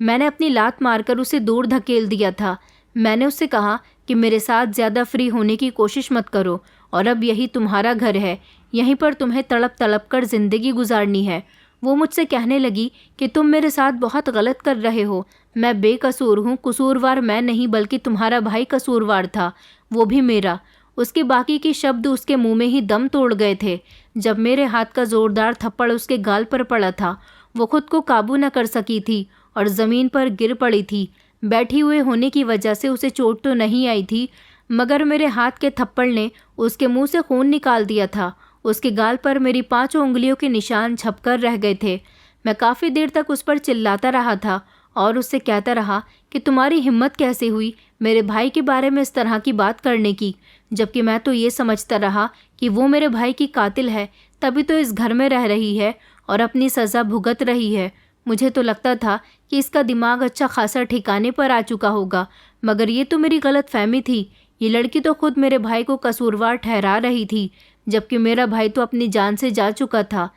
[SPEAKER 1] मैंने अपनी लात मारकर उसे दूर धकेल दिया था। मैंने उससे कहा कि मेरे साथ ज़्यादा फ्री होने की कोशिश मत करो और अब यही तुम्हारा घर है। यहीं पर तुम्हें तड़प तड़प कर ज़िंदगी गुजारनी है। वो मुझसे कहने लगी कि तुम मेरे साथ बहुत गलत कर रहे हो। मैं बेकसूर हूँ। कसूरवार मैं नहीं बल्कि तुम्हारा भाई कसूरवार था, वो भी मेरा। उसके बाकी के शब्द उसके मुंह में ही दम तोड़ गए थे। जब मेरे हाथ का ज़ोरदार थप्पड़ उसके गाल पर पड़ा था, वो खुद को काबू न कर सकी थी और ज़मीन पर गिर पड़ी थी। बैठी हुए होने की वजह से उसे चोट तो नहीं आई थी, मगर मेरे हाथ के थप्पड़ ने उसके मुंह से खून निकाल दिया था। उसके गाल पर मेरी 5 उंगलियों के निशान छपकर रह गए थे। मैं काफ़ी देर तक उस पर चिल्लाता रहा था और उससे कहता रहा कि तुम्हारी हिम्मत कैसे हुई मेरे भाई के बारे में इस तरह की बात करने की, जबकि मैं तो ये समझता रहा कि वो मेरे भाई की कातिल है, तभी तो इस घर में रह रही है और अपनी सज़ा भुगत रही है। मुझे तो लगता था कि इसका दिमाग अच्छा खासा ठिकाने पर आ चुका होगा, मगर ये तो मेरी गलतफहमी थी। ये लड़की तो खुद मेरे भाई को कसूरवार ठहरा रही थी, जबकि मेरा भाई तो अपनी जान से जा चुका था।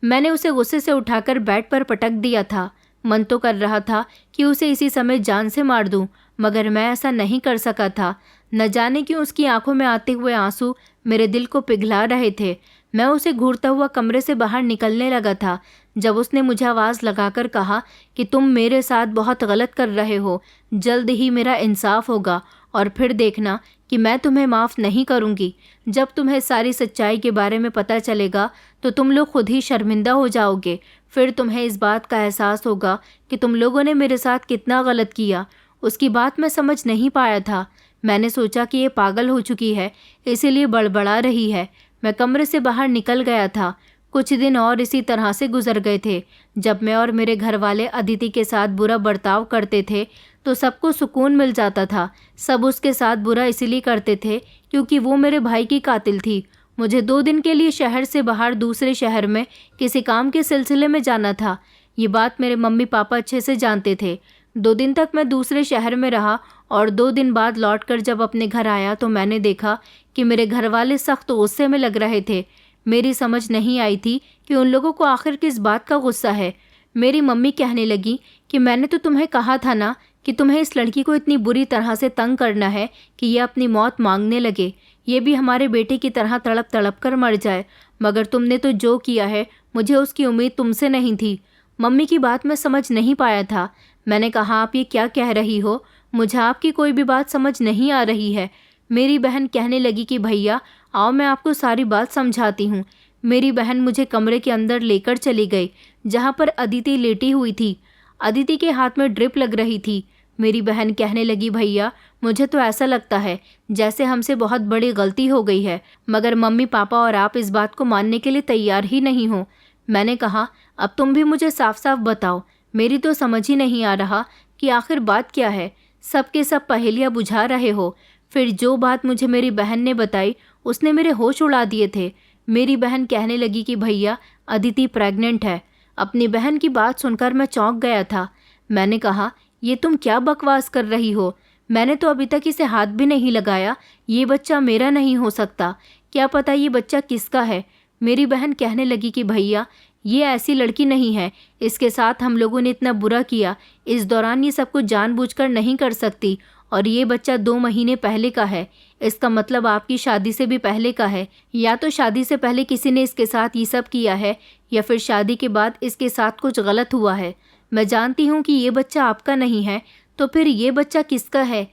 [SPEAKER 1] मैंने उसे गुस्से से उठाकर बेड पर पटक दिया था। मन तो कर रहा था कि उसे इसी समय जान से मार दूं, मगर मैं ऐसा नहीं कर सका था। न जाने क्यों उसकी आंखों में आते हुए आंसू मेरे दिल को पिघला रहे थे। मैं उसे घूरता हुआ कमरे से बाहर निकलने लगा था जब उसने मुझे आवाज़ लगाकर कहा कि तुम मेरे साथ बहुत गलत कर रहे हो। जल्द ही मेरा इंसाफ होगा और फिर देखना कि मैं तुम्हें माफ़ नहीं करूँगी। जब तुम्हें सारी सच्चाई के बारे में पता चलेगा तो तुम लोग खुद ही शर्मिंदा हो जाओगे। फिर तुम्हें इस बात का एहसास होगा कि तुम लोगों ने मेरे साथ कितना गलत किया। उसकी बात मैं समझ नहीं पाया था। मैंने सोचा कि ये पागल हो चुकी है, इसीलिए बड़बड़ा रही है। मैं कमरे से बाहर निकल गया था। कुछ दिन और इसी तरह से गुजर गए थे। जब मैं और मेरे घर वाले अदिति के साथ बुरा बर्ताव करते थे तो सबको सुकून मिल जाता था। सब उसके साथ बुरा इसलिए करते थे क्योंकि वो मेरे भाई की कातिल थी। मुझे 2 दिन के लिए शहर से बाहर दूसरे शहर में किसी काम के सिलसिले में जाना था। ये बात मेरे मम्मी पापा अच्छे से जानते थे। 2 दिन तक मैं दूसरे शहर में रहा और 2 दिन बाद लौटकर जब अपने घर आया तो मैंने देखा कि मेरे घर वाले सख्त गुस्से में लग रहे थे। मेरी समझ नहीं आई थी कि उन लोगों को आखिर किस बात का गुस्सा है। मेरी मम्मी कहने लगी कि मैंने तो तुम्हें कहा था ना कि तुम्हें इस लड़की को इतनी बुरी तरह से तंग करना है कि ये अपनी मौत मांगने लगे, ये भी हमारे बेटे की तरह तड़प तड़प कर मर जाए। मगर तुमने तो जो किया है, मुझे उसकी उम्मीद तुमसे नहीं थी। मम्मी की बात मैं समझ नहीं पाया था। मैंने कहा, आप ये क्या कह रही हो? मुझे आपकी कोई भी बात समझ नहीं आ रही है। मेरी बहन कहने लगी कि भैया आओ मैं आपको सारी बात समझाती हूँ। मेरी बहन मुझे कमरे के अंदर लेकर चली गई जहाँ पर अदिति लेटी हुई थी। अदिति के हाथ में ड्रिप लग रही थी। मेरी बहन कहने लगी, भैया मुझे तो ऐसा लगता है जैसे हमसे बहुत बड़ी गलती हो गई है, मगर मम्मी पापा और आप इस बात को मानने के लिए तैयार ही नहीं हो। मैंने कहा, अब तुम भी मुझे साफ साफ बताओ, मेरी तो समझ ही नहीं आ रहा कि आखिर बात क्या है। सब के सब पहेलियाँ बुझा रहे हो। फिर जो बात मुझे मेरी बहन ने बताई उसने मेरे होश उड़ा दिए थे। मेरी बहन कहने लगी कि भैया अदिति प्रेग्नेंट है। अपनी बहन की बात सुनकर मैं चौंक गया था। मैंने कहा, ये तुम क्या बकवास कर रही हो? मैंने तो अभी तक इसे हाथ भी नहीं लगाया। ये बच्चा मेरा नहीं हो सकता। क्या पता ये बच्चा किसका है। मेरी बहन कहने लगी कि भैया ये ऐसी लड़की नहीं है, इसके साथ हम लोगों ने इतना बुरा किया, इस दौरान ये सब कुछ जानबूझकर नहीं कर सकती। और ये बच्चा 2 महीने पहले का है। इसका मतलब आपकी शादी से भी पहले का है। या तो शादी से पहले किसी ने इसके साथ ये सब किया है, या फिर शादी के बाद इसके साथ कुछ गलत हुआ है। मैं जानती हूँ कि ये बच्चा आपका नहीं है, तो फिर ये बच्चा किसका है?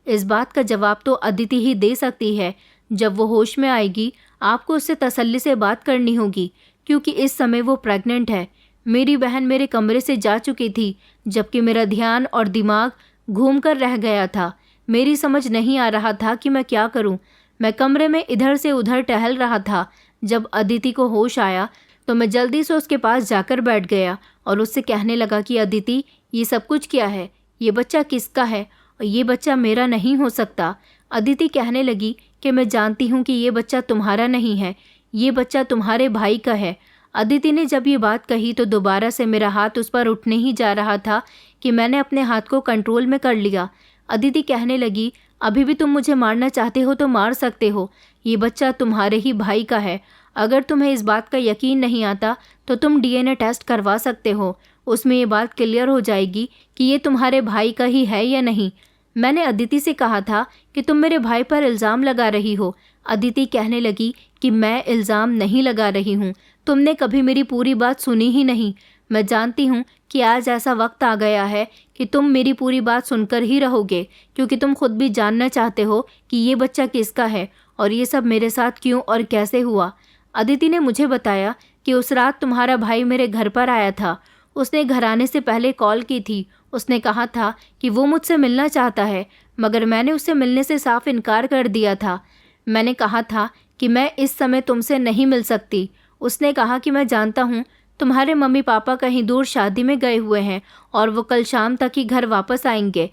[SPEAKER 1] इस बात का जवाब तो अदिति ही दे सकती है। जब वो होश में आएगी आपको उससे तसल्ली से बात करनी होगी, क्योंकि इस समय वो प्रेग्नेंट है। मेरी बहन मेरे कमरे से जा चुकी थी, जबकि मेरा ध्यान और दिमाग घूम कर रह गया था। मेरी समझ नहीं आ रहा था कि मैं क्या करूं। मैं कमरे में इधर से उधर टहल रहा था। जब अदिति को होश आया तो मैं जल्दी से उसके पास जाकर बैठ गया और उससे कहने लगा कि अदिति, ये सब कुछ क्या है? ये बच्चा किसका है? और ये बच्चा मेरा नहीं हो सकता। अदिति कहने लगी कि मैं जानती हूँ कि ये बच्चा तुम्हारा नहीं है, ये बच्चा तुम्हारे भाई का है। अदिति ने जब ये बात कही तो दोबारा से मेरा हाथ उस पर उठने ही जा रहा था कि मैंने अपने हाथ को कंट्रोल में कर लिया। अदिति कहने लगी, अभी भी तुम मुझे मारना चाहते हो तो मार सकते हो, ये बच्चा तुम्हारे ही भाई का है। अगर तुम्हें इस बात का यकीन नहीं आता तो तुम डीएनए टेस्ट करवा सकते हो, उसमें ये बात क्लियर हो जाएगी कि ये तुम्हारे भाई का ही है या नहीं। मैंने अदिति से कहा था कि तुम मेरे भाई पर इल्ज़ाम लगा रही हो। अदिति कहने लगी कि मैं इल्ज़ाम नहीं लगा रही हूँ, तुमने कभी मेरी पूरी बात सुनी ही नहीं। मैं जानती हूँ कि आज ऐसा वक्त आ गया है कि तुम मेरी पूरी बात सुनकर ही रहोगे, क्योंकि तुम खुद भी जानना चाहते हो कि ये बच्चा किसका है और ये सब मेरे साथ क्यों और कैसे हुआ। अदिति ने मुझे बताया कि उस रात तुम्हारा भाई मेरे घर पर आया था। उसने घर आने से पहले कॉल की थी। उसने कहा था कि वो मुझसे मिलना चाहता है, मगर मैंने उससे मिलने से साफ इनकार कर दिया था। मैंने कहा था कि मैं इस समय तुमसे नहीं मिल सकती। उसने कहा कि मैं जानता हूँ तुम्हारे मम्मी पापा कहीं दूर शादी में गए हुए हैं और वो कल शाम तक ही घर वापस आएंगे।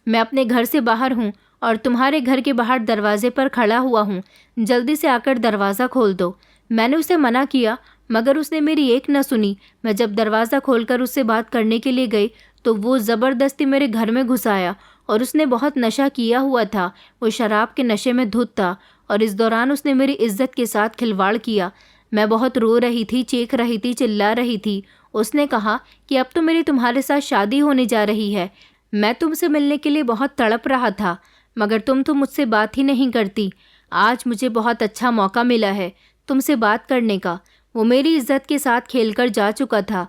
[SPEAKER 1] मैं अपने घर से बाहर हूँ और तुम्हारे घर के बाहर दरवाजे पर खड़ा हुआ हूँ, जल्दी से आकर दरवाज़ा खोल दो। मैंने उसे मना किया, मगर उसने मेरी एक न सुनी। मैं जब दरवाज़ा खोलकर उससे बात करने के लिए गई तो वो ज़बरदस्ती मेरे घर में घुस आया और उसने बहुत नशा किया हुआ था। वो शराब के नशे में धुत था और इस दौरान उसने मेरी इज्जत के साथ खिलवाड़ किया। मैं बहुत रो रही थी, चीख रही थी, चिल्ला रही थी। उसने कहा कि अब तो मेरी तुम्हारे साथ शादी होने जा रही है। मैं तुमसे मिलने के लिए बहुत तड़प रहा था, मगर तुम तो मुझसे बात ही नहीं करती। आज मुझे बहुत अच्छा मौका मिला है तुमसे बात करने का। वो मेरी इज्जत के साथ खेलकर जा चुका था।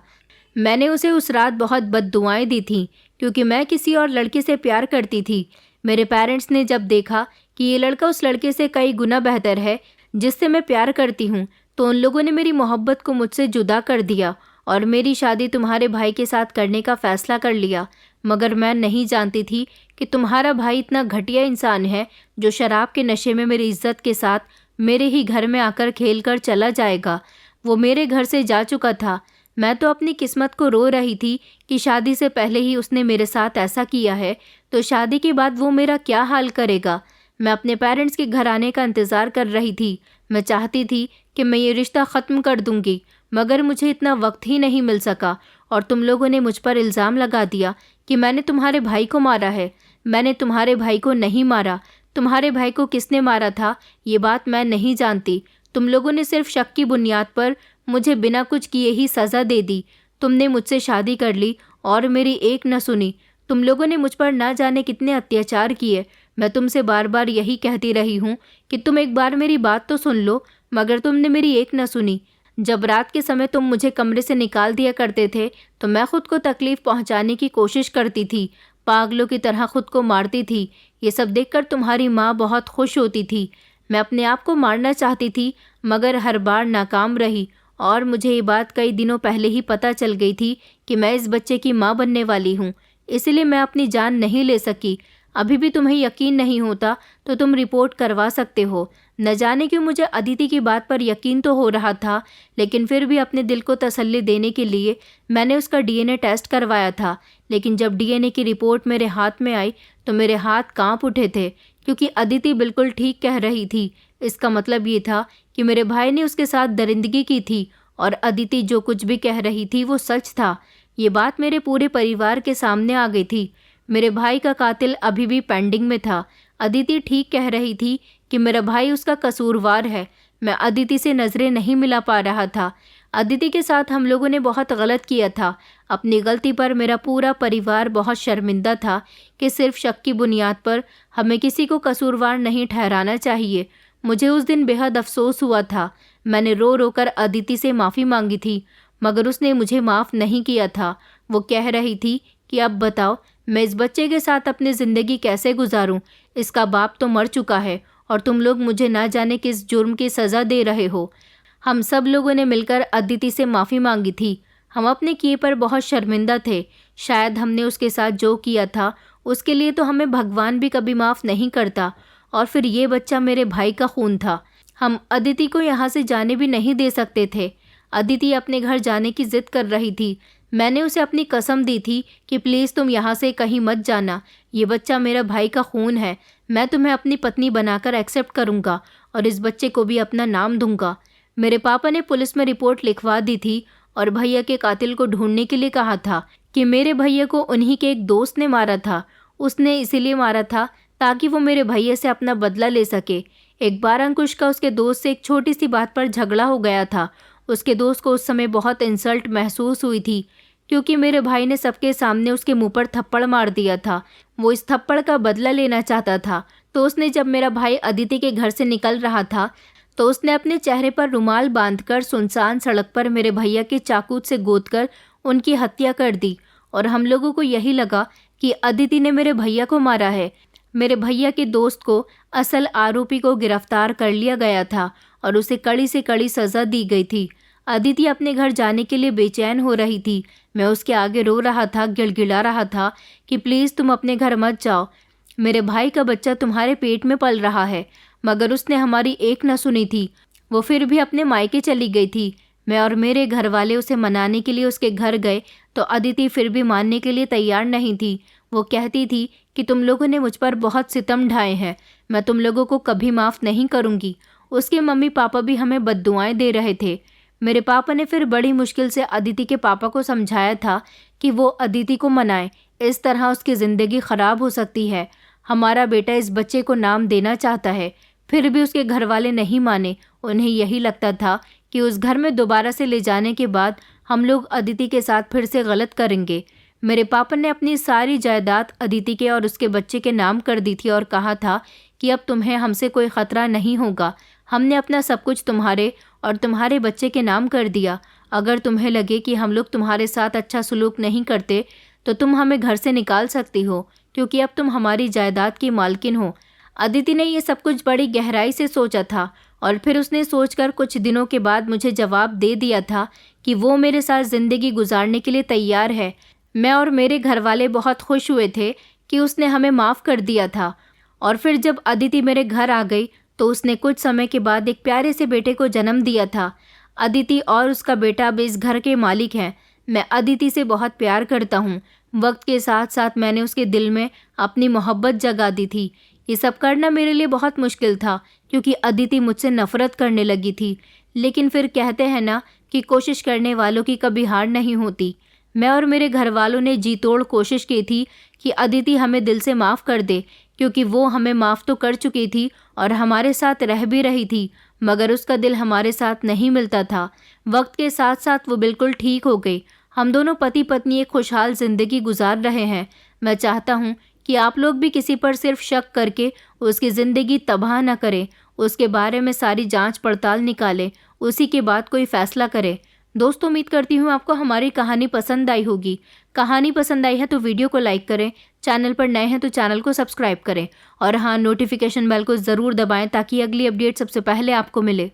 [SPEAKER 1] मैंने उसे उस रात बहुत बद्दुआएं दी थीं, क्योंकि मैं किसी और लड़के से प्यार करती थी। मेरे पेरेंट्स ने जब देखा कि ये लड़का उस लड़के से कई गुना बेहतर है जिससे मैं प्यार करती हूँ, तो उन लोगों ने मेरी मोहब्बत को मुझसे जुदा कर दिया और मेरी शादी तुम्हारे भाई के साथ करने का फ़ैसला कर लिया। मगर मैं नहीं जानती थी कि तुम्हारा भाई इतना घटिया इंसान है जो शराब के नशे में मेरी इज्जत के साथ मेरे ही घर में आकर खेल कर चला जाएगा। वो मेरे घर से जा चुका था। मैं तो अपनी किस्मत को रो रही थी कि शादी से पहले ही उसने मेरे साथ ऐसा किया है, तो शादी के बाद वो मेरा क्या हाल करेगा। मैं अपने पेरेंट्स के घर आने का इंतज़ार कर रही थी। मैं चाहती थी कि मैं ये रिश्ता ख़त्म कर दूंगी, मगर मुझे इतना वक्त ही नहीं मिल सका और तुम लोगों ने मुझ पर इल्ज़ाम लगा दिया कि मैंने तुम्हारे भाई को मारा है। मैंने तुम्हारे भाई को नहीं मारा। तुम्हारे भाई को किसने मारा था ये बात मैं नहीं जानती। तुम लोगों ने सिर्फ शक की बुनियाद पर मुझे बिना कुछ किए ही सज़ा दे दी। तुमने मुझसे शादी कर ली और मेरी एक न सुनी। तुम लोगों ने मुझ पर ना जाने कितने अत्याचार किए। मैं तुमसे बार बार यही कहती रही हूँ कि तुम एक बार मेरी बात तो सुन लो, मगर तुमने मेरी एक न सुनी। जब रात के समय तुम मुझे कमरे से निकाल दिया करते थे तो मैं खुद को तकलीफ़ पहुँचाने की कोशिश करती थी, पागलों की तरह खुद को मारती थी। ये सब देखकर तुम्हारी माँ बहुत खुश होती थी। मैं अपने आप को मारना चाहती थी, मगर हर बार नाकाम रही और मुझे ये बात कई दिनों पहले ही पता चल गई थी कि मैं इस बच्चे की माँ बनने वाली हूँ, इसलिए मैं अपनी जान नहीं ले सकी। अभी भी तुम्हें यकीन नहीं होता तो तुम रिपोर्ट करवा सकते हो। न जाने क्यों मुझे अदिति की बात पर यकीन तो हो रहा था, लेकिन फिर भी अपने दिल को तसल्ली देने के लिए मैंने उसका डीएनए टेस्ट करवाया था। लेकिन जब डीएनए की रिपोर्ट मेरे हाथ में आई तो मेरे हाथ कांप उठे थे, क्योंकि अदिति बिल्कुल ठीक कह रही थी। इसका मतलब ये था कि मेरे भाई ने उसके साथ दरिंदगी की थी और अदिति जो कुछ भी कह रही थी वो सच था। ये बात मेरे पूरे परिवार के सामने आ गई थी। मेरे भाई का कातिल अभी भी पेंडिंग में था। अदिति ठीक कह रही थी कि मेरा भाई उसका कसूरवार है। मैं अदिति से नज़रें नहीं मिला पा रहा था। अदिति के साथ हम लोगों ने बहुत गलत किया था। अपनी गलती पर मेरा पूरा परिवार बहुत शर्मिंदा था कि सिर्फ शक की बुनियाद पर हमें किसी को कसूरवार नहीं ठहराना चाहिए। मुझे उस दिन बेहद अफसोस हुआ था। मैंने रो रो कर अदिति से माफ़ी मांगी थी, मगर उसने मुझे माफ़ नहीं किया था। वो कह रही थी कि अब बताओ मैं इस बच्चे के साथ अपनी ज़िंदगी कैसे गुजारूं? इसका बाप तो मर चुका है और तुम लोग मुझे ना जाने किस जुर्म की सज़ा दे रहे हो। हम सब लोगों ने मिलकर अदिति से माफ़ी मांगी थी। हम अपने किए पर बहुत शर्मिंदा थे। शायद हमने उसके साथ जो किया था उसके लिए तो हमें भगवान भी कभी माफ़ नहीं करता। और फिर ये बच्चा मेरे भाई का खून था। हम अदिति को यहाँ से जाने भी नहीं दे सकते थे। अदिति अपने घर जाने की ज़िद कर रही थी। मैंने उसे अपनी कसम दी थी कि प्लीज़ तुम यहाँ से कहीं मत जाना। ये बच्चा मेरा भाई का खून है। मैं तुम्हें अपनी पत्नी बनाकर एक्सेप्ट करूँगा और इस बच्चे को भी अपना नाम दूंगा। मेरे पापा ने पुलिस में रिपोर्ट लिखवा दी थी और भैया के कातिल को ढूंढने के लिए कहा था कि मेरे भैया को उन्हीं के एक दोस्त ने मारा था। उसने इसीलिए मारा था ताकि वो मेरे भैया से अपना बदला ले सके। एक बार अंकुश का उसके दोस्त से एक छोटी सी बात पर झगड़ा हो गया था। उसके दोस्त को उस समय बहुत इंसल्ट महसूस हुई थी क्योंकि मेरे भाई ने सबके सामने उसके मुंह पर थप्पड़ मार दिया था। वो इस थप्पड़ का बदला लेना चाहता था। तो उसने जब मेरा भाई अदिति के घर से निकल रहा था तो उसने अपने चेहरे पर रुमाल बांधकर सुनसान सड़क पर मेरे भैया के चाकू से गोदकर उनकी हत्या कर दी। और हम लोगों को यही लगा कि अदिति ने मेरे भैया को मारा है। मेरे भैया के दोस्त को असल आरोपी को गिरफ्तार कर लिया गया था और उसे कड़ी से कड़ी सज़ा दी गई थी। अदिति अपने घर जाने के लिए बेचैन हो रही थी। मैं उसके आगे रो रहा था, गिड़गिड़ा रहा था कि प्लीज़ तुम अपने घर मत जाओ। मेरे भाई का बच्चा तुम्हारे पेट में पल रहा है। मगर उसने हमारी एक न सुनी थी। वो फिर भी अपने मायके चली गई थी। मैं और मेरे घर वाले उसे मनाने के लिए उसके घर गए तो अदिति फिर भी मानने के लिए तैयार नहीं थी। वो कहती थी कि तुम लोगों ने मुझ पर बहुत सितम ढाए हैं, मैं तुम लोगों को कभी माफ़ नहीं करूँगी। उसके मम्मी पापा भी हमें बद्दुआएं दे रहे थे। मेरे पापा ने फिर बड़ी मुश्किल से अदिति के पापा को समझाया था कि वो अदिति को मनाए, इस तरह उसकी ज़िंदगी ख़राब हो सकती है। हमारा बेटा इस बच्चे को नाम देना चाहता है। फिर भी उसके घर वाले नहीं माने। उन्हें यही लगता था कि उस घर में दोबारा से ले जाने के बाद हम लोग अदिति के साथ फिर से गलत करेंगे। मेरे पापा ने अपनी सारी जायदाद अदिति के और उसके बच्चे के नाम कर दी थी और कहा था कि अब तुम्हें हमसे कोई ख़तरा नहीं होगा। हमने अपना सब कुछ तुम्हारे और तुम्हारे बच्चे के नाम कर दिया। अगर तुम्हें लगे कि हम लोग तुम्हारे साथ अच्छा सलूक नहीं करते तो तुम हमें घर से निकाल सकती हो, क्योंकि अब तुम हमारी जायदाद की मालकिन हो। अदिति ने ये सब कुछ बड़ी गहराई से सोचा था और फिर उसने सोचकर कुछ दिनों के बाद मुझे जवाब दे दिया था कि वो मेरे साथ ज़िंदगी गुजारने के लिए तैयार है। मैं और मेरे घर वाले बहुत खुश हुए थे कि उसने हमें माफ़ कर दिया था। और फिर जब अदिति मेरे घर आ गई तो उसने कुछ समय के बाद एक प्यारे से बेटे को जन्म दिया था। अदिति और उसका बेटा अब इस घर के मालिक हैं। मैं अदिति से बहुत प्यार करता हूँ। वक्त के साथ साथ मैंने उसके दिल में अपनी मोहब्बत जगा दी थी। ये सब करना मेरे लिए बहुत मुश्किल था क्योंकि अदिति मुझसे नफ़रत करने लगी थी। लेकिन फिर कहते हैं ना कि कोशिश करने वालों की कभी हार नहीं होती। मैं और मेरे घर वालों ने जी तोड़ कोशिश की थी कि अदिति हमें दिल से माफ़ कर दे, क्योंकि वो हमें माफ़ तो कर चुकी थी और हमारे साथ रह भी रही थी, मगर उसका दिल हमारे साथ नहीं मिलता था। वक्त के साथ साथ वो बिल्कुल ठीक हो गई। हम दोनों पति पत्नी एक खुशहाल ज़िंदगी गुजार रहे हैं। मैं चाहता हूँ कि आप लोग भी किसी पर सिर्फ शक करके उसकी ज़िंदगी तबाह न करें। उसके बारे में सारी जांच पड़ताल निकालें, उसी के बाद कोई फ़ैसला करें। दोस्तों, उम्मीद करती हूँ आपको हमारी कहानी पसंद आई होगी। कहानी पसंद आई है तो वीडियो को लाइक करें, चैनल पर नए हैं तो चैनल को सब्सक्राइब करें और हाँ, नोटिफिकेशन बेल को ज़रूर दबाएं ताकि अगली अपडेट सबसे पहले आपको मिले।